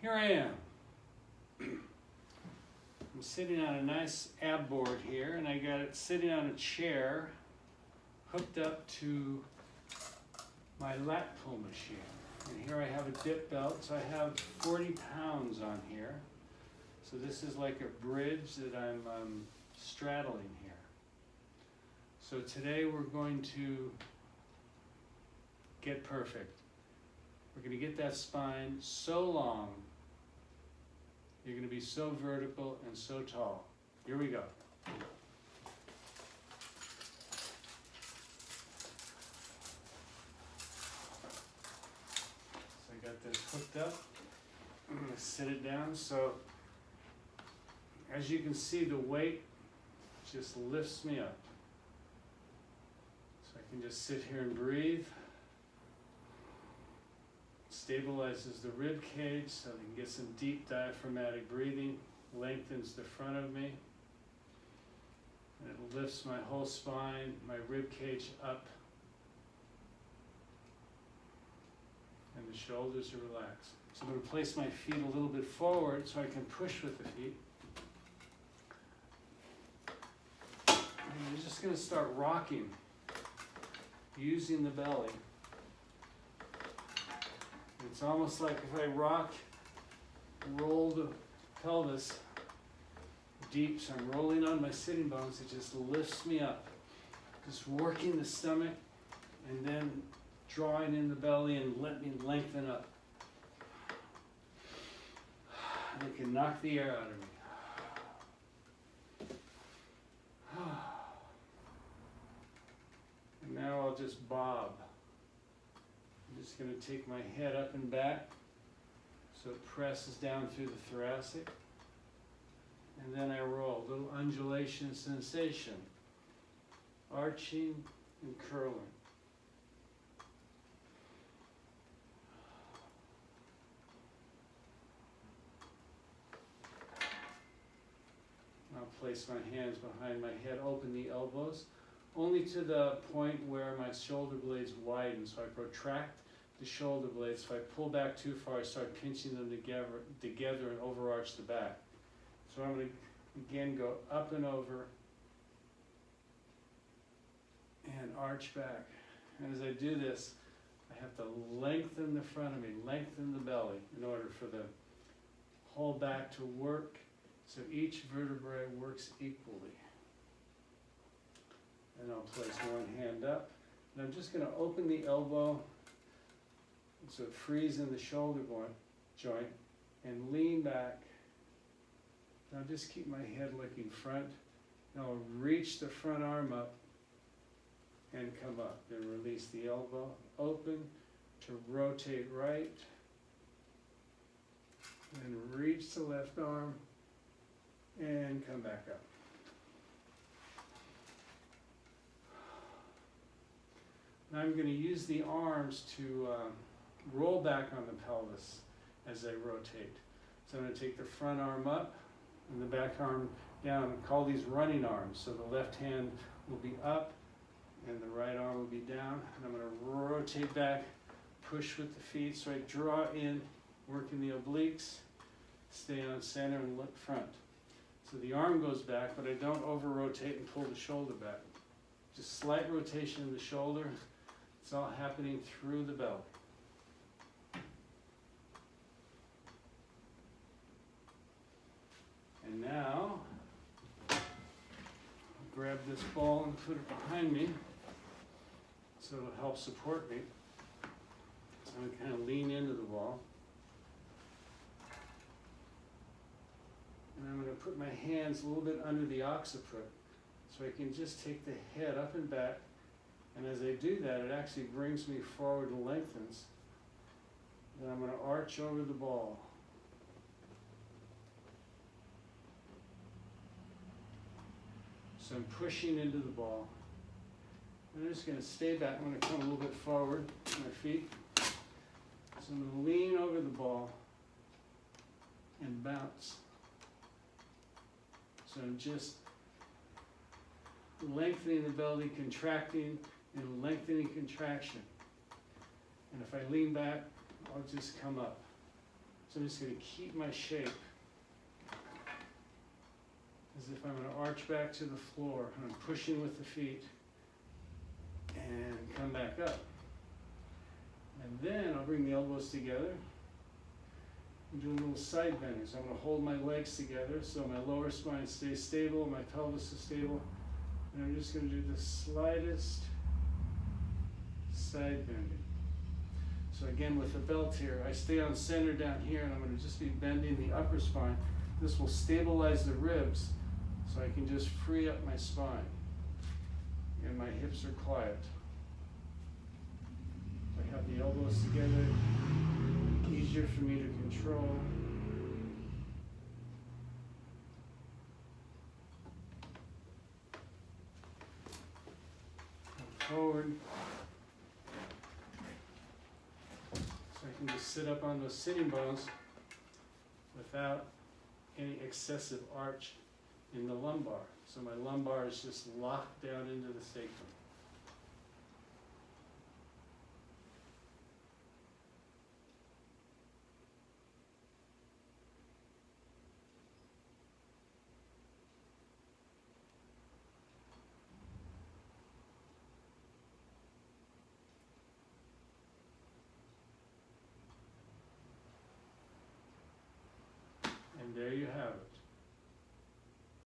Here I am. I'm sitting on a nice ab board here, and I got it sitting on a chair hooked up to my lat pull machine. And here I have a dip belt, so I have 40 pounds on here. So this is like a bridge that I'm straddling here. So today we're going to get perfect. We're going to get that spine so long, you're going to be so vertical and so tall. Here we go. So I got this hooked up. I'm going to sit it down. So as you can see, the weight just lifts me up. So I can just sit here and breathe. Stabilizes the rib cage so I can get some deep diaphragmatic breathing, lengthens the front of me, and it lifts my whole spine, my rib cage up, and the shoulders are relaxed. So I'm going to place my feet a little bit forward so I can push with the feet. And I'm just going to start rocking, using the belly. It's almost like if I roll the pelvis deep, so I'm rolling on my sitting bones, it just lifts me up. Just working the stomach and then drawing in the belly and let me lengthen up. It can knock the air out of me. And now I'll just bob. I'm just going to take my head up and back so it presses down through the thoracic. And then I roll, a little undulation sensation, arching and curling. I'll place my hands behind my head, open the elbows, only to the point where my shoulder blades widen. So I protract the shoulder blades. If I pull back too far, I start pinching them together and overarch the back. So I'm going to again go up and over and arch back. And as I do this, I have to lengthen the front of me, lengthen the belly in order for the whole back to work so each vertebrae works equally. And I'll place one hand up. And I'm just going to open the elbow so it frees in the shoulder joint and lean back. Now just keep my head looking front. Now I'll reach the front arm up and come up. Then release the elbow, open to rotate right. Then reach the left arm and come back up. Now I'm going to use the arms to roll back on the pelvis as I rotate. So I'm going to take the front arm up and the back arm down. I call these running arms. So the left hand will be up and the right arm will be down. And I'm going to rotate back, push with the feet. So I draw in, working the obliques, stay on center and look front. So the arm goes back, but I don't over-rotate and pull the shoulder back. Just slight rotation of the shoulder. It's all happening through the belly. And now, I'll grab this ball and put it behind me so it'll help support me. So I'm going to kind of lean into the ball. And I'm going to put my hands a little bit under the occiput so I can just take the head up and back. And as I do that, it actually brings me forward and lengthens. Then I'm going to arch over the ball. So I'm pushing into the ball. I'm just going to stay back. I'm going to come a little bit forward with my feet. So I'm going to lean over the ball and bounce. So I'm just lengthening the belly, contracting, and lengthening contraction. And if I lean back, I'll just come up. So I'm just going to keep my shape as if I'm going to arch back to the floor. And I'm pushing with the feet and come back up. And then I'll bring the elbows together and do a little side bending. So I'm going to hold my legs together so my lower spine stays stable, my pelvis is stable. And I'm just going to do the slightest side bending. So again, with the belt here, I stay on center down here, and I'm going to just be bending the upper spine. This will stabilize the ribs so I can just free up my spine. And my hips are quiet. I have the elbows together, easier for me to control. Come forward. So I can just sit up on those sitting bones without any excessive arch in the lumbar. So my lumbar is just locked down into the sacrum. And there you have it.